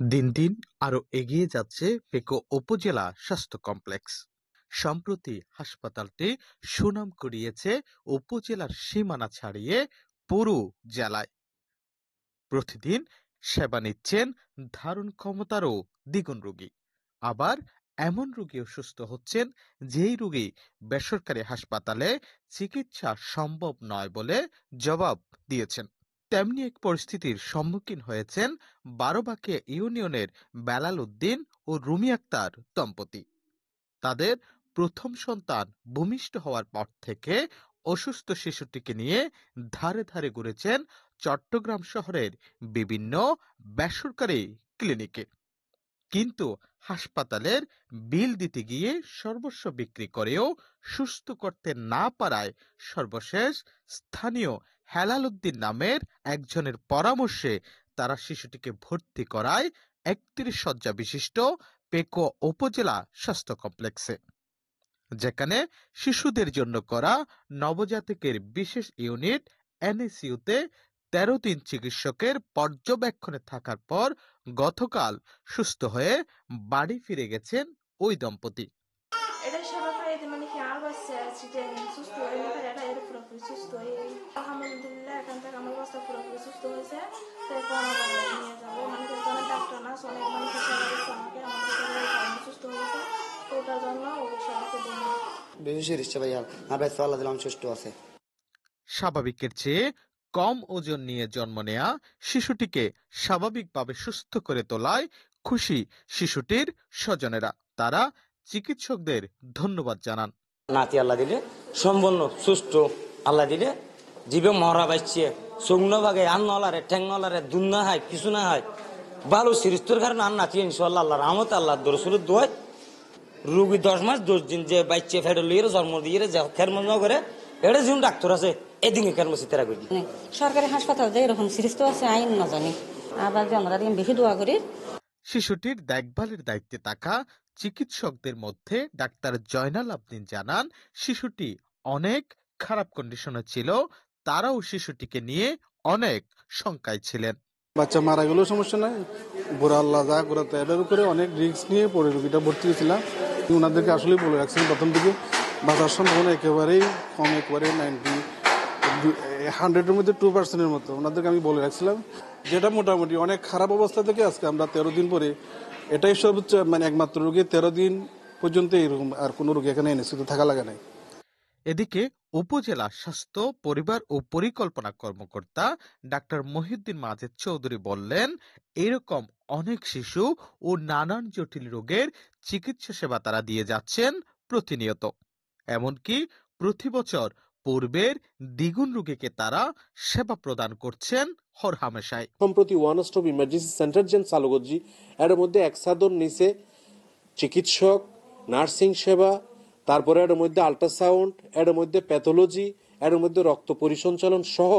দিন দিন আরো এগিয়ে যাচ্ছে পেকো উপজেলা স্বাস্থ্য কমপ্লেক্স। সম্প্রতি হাসপাতালটি সুনাম কুড়িয়েছে উপজেলার সীমানা ছাড়িয়ে পুরো জেলায়। প্রতিদিন সেবা নিচ্ছেন ধারণ ক্ষমতারও দ্বিগুণ রোগী। আবার এমন রোগীও সুস্থ হচ্ছেন যেই রোগী বেসরকারি হাসপাতালে চিকিৎসা সম্ভব নয় বলে জবাব দিয়েছেন। তেমনি এক পরিস্থিতির সম্মুখীন হয়েছেন বারোবাকিয়া ইউনিয়নের বেলাল উদ্দিন ও রুমি আক্তার দম্পতি। তাদের প্রথম সন্তান ভূমিষ্ঠ হওয়ার পর থেকে অসুস্থ শিশুটিকে নিয়ে ধারে ধারে ঘুরেছেন চট্টগ্রাম শহরের বিভিন্ন বেসরকারি ক্লিনিকে, কিন্তু হাসপাতালের বিল দিতে গিয়ে সর্বস্ব বিক্রি করেও সুস্থ করতে না পারায় সর্বশেষ স্থানীয় হেলাল উদ্দিন নামের একজনের পরামর্শে তারা শিশুটিকে ভর্তি করায় ৩১ শয্যা বিশিষ্ট পেকো উপজেলা স্বাস্থ্য কমপ্লেক্সে, যেখানে শিশুদের জন্য করা নবজাতকের বিশেষ ইউনিট এনএসইউতে ১৩ দিন চিকিৎসকের পর্যবেক্ষণে থাকার পর গতকাল সুস্থ হয়ে বাড়ি ফিরে গেছেন ওই দম্পতি। স্বাভাবিকের চেয়ে কম ওজন নিয়ে জন্ম নেয়া শিশুটিকে স্বাভাবিকভাবে সুস্থ করে তোলায় খুশি শিশুটির স্বজনেরা। তারা চিকিৎসকদের ধন্যবাদ জানান। নাতি আল্লাহ দিলে সম্পূর্ণ সুস্থ, আল্লাহ দিলে জীবে মরা বাচ্চে সৌন্য বাগে আর নলারে ঠ্যাং নলারে দুন না হয় কিছু না হয় ভালো সিরিস্তর কারণে আর নাতি ইনশাল্লাহ আল্লাহ রহমত আল্লাহ দরসুলের দোয়ায় রুগী 10 মাস 10 দিন যে বাচ্চে ফেডে লিয়ে জন্ম দিয়ে খের মন করে এটা যেমন ডাক্তার আছে এদিকে কেরমসি তেরা করি সরকারি হাসপাতাল যে এরকম সিরিস্ত আছে আইন না জানি আবার যে আমরা বেশি দোয়া করি। শিশুটির দেখভালের দায়িত্বে থাকা চিকিৎসকদের মধ্যে ডাক্তার জয়নাল আবদিন জানান, শিশুটি অনেক খারাপ কন্ডিশনে ছিল, তারাও শিশুটিকে নিয়ে অনেক শঙ্কায় ছিলেন। বাচ্চা মারা গেলেও সমস্যা নাই, বুড়া আল্লাহ যা করাতে এটার উপরে অনেক রিস্ক নিয়ে পড়ে রোগীটা ভর্তি হয়েছিলাম। ওনাদেরকে আসলে বলে রাখছিলাম প্রথম দিকে বাঁচার সম্ভাবনা একেবারেই কম, একেবারে 100-এর মধ্যে 2% মতো ওনাদেরকে আমি বলে রাখছিলাম, যেটা মোটামুটি অনেক খারাপ অবস্থা থেকে আজকে আমরা 13 দিন পরে এটাই সর্বোচ্চ একমাত্র রোগী 13 দিন পর্যন্ত এরকম আর কোনো রোগী এখানে এনএসইউতে থাকা লাগে নাই। এদিকে উপজেলা স্বাস্থ্য পরিবার ও পরিকল্পনা কর্মকর্তা ডাক্তার মহিউদ্দিন মাজেদ চৌধুরী বললেন, এরকম অনেক শিশু ও নানান জটিল রোগের চিকিৎসা সেবা তারা দিয়ে যাচ্ছেন প্রতিনিয়ত। এমনকি প্রতি বছর পূর্বের দ্বিগুণ রোগীকে তারা সেবা প্রদান করছেন হরহামেশায়। সম্প্রতি ওয়ান স্টপ ইমার্জেন্সি সেন্টার যেন চালু করছি, এর মধ্যে একসাথর নিচে চিকিৎসক, নার্সিং সেবা, তারপরে এর মধ্যে আল্ট্রাসাউন্ড, এর মধ্যে প্যাথোলজি, এর মধ্যে রক্ত পরিসঞ্চালন সহ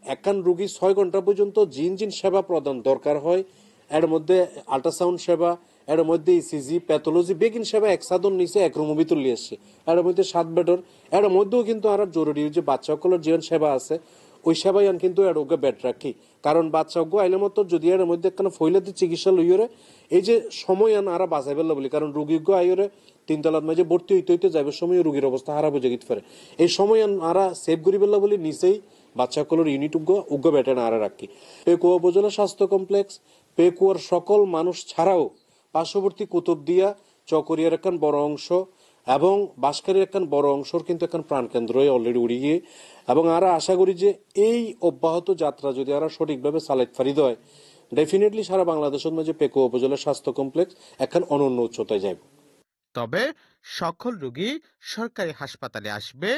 একখান রোগী 6 ঘন্টা পর্যন্ত জিন সেবা প্রদান দরকার হয়। এর মধ্যে আল্ট্রাসাউন্ড সেবা, এর মধ্যে ইসিজি, প্যাথোলজি, বেগিন সেবা একসাথর নিচে এক রুমের ভিতর নিয়ে আসছে। এর মধ্যে 7 বেডর, এর মধ্যেও কিন্তু আর জরুরি যে বাচ্চা সকলের জীবন সেবা আছে ওই সেবাই কিন্তু এর ওকে বেড রাখি, কারণ বাচ্চা অজ্ঞ আইলে মতো যদি এর মধ্যে একখানে ফইলাতে চিকিৎসা লইরে এই যে সময় আরা বাঁচাই ফেললো বলি, কারণ রোগীজ্ঞ আইরে 3 তলার মাঝে ভর্তি হইতে হইতে যাবে সময় রোগীর অবস্থা হারা বুঝে গিতে পারে, এই সময় আরা সেভ করি ফেললো বলি নিচেই বাচ্চা সকলের ইউনিট উগ্র বেটে না আরা রাখি। পেকুয়া উপজেলা স্বাস্থ্য কমপ্লেক্স পেকুয়ার সকল মানুষ ছাড়াও পার্শ্ববর্তী কুতুবদিয়া, চকরিয়ার একখান বড় অংশ এবং বাঁশখালীর একখান বড় অংশর কিন্তু একখান প্রাণকেন্দ্র অলরেডি উড়িয়ে, এবং আমরা আশা করি যে এই অব্যাহত যাত্রা যদি আমরা সঠিকভাবে চালাইতে পারি হয় ডেফিনেটলি সারা বাংলাদেশের মাঝে পেকুয়া উপজেলা স্বাস্থ্য কমপ্লেক্স একখান অনন্য উচ্চতায় যাবে। তবে সকল রোগী সরকারি হাসপাতালে আসবে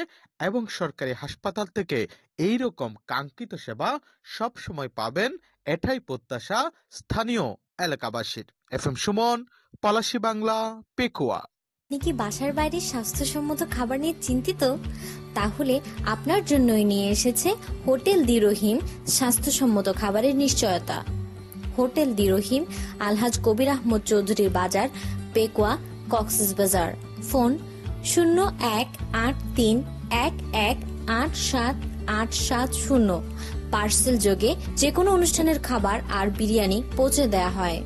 এবং সরকারি হাসপাতাল থেকে এই রকম কাঙ্ক্ষিত সেবা সব সময় পাবেন, এটাই প্রত্যাশা স্থানীয় এলাকাবাসীর। FM সুমন, পলাশী বাংলা, পেকুয়া। আপনি কি বাসার বাইরে স্বাস্থ্যসম্মত খাবার নিয়ে চিন্তিত? তাহলে আপনার জন্যই নিয়ে এসেছে হোটেল দি রহিম স্বাস্থ্যসম্মত খাবারের নিশ্চয়তা। হোটেল দি রহিম, আলহাজ কবির আহমদ চৌধুরীর বাজার, পেকুয়া, কক্সবাজার। ফোন 018311878770। পার্সেল যোগে যে কোনো অনুষ্ঠানের খাবার আর বিরিয়ানি পৌঁছে দেয়া হয়।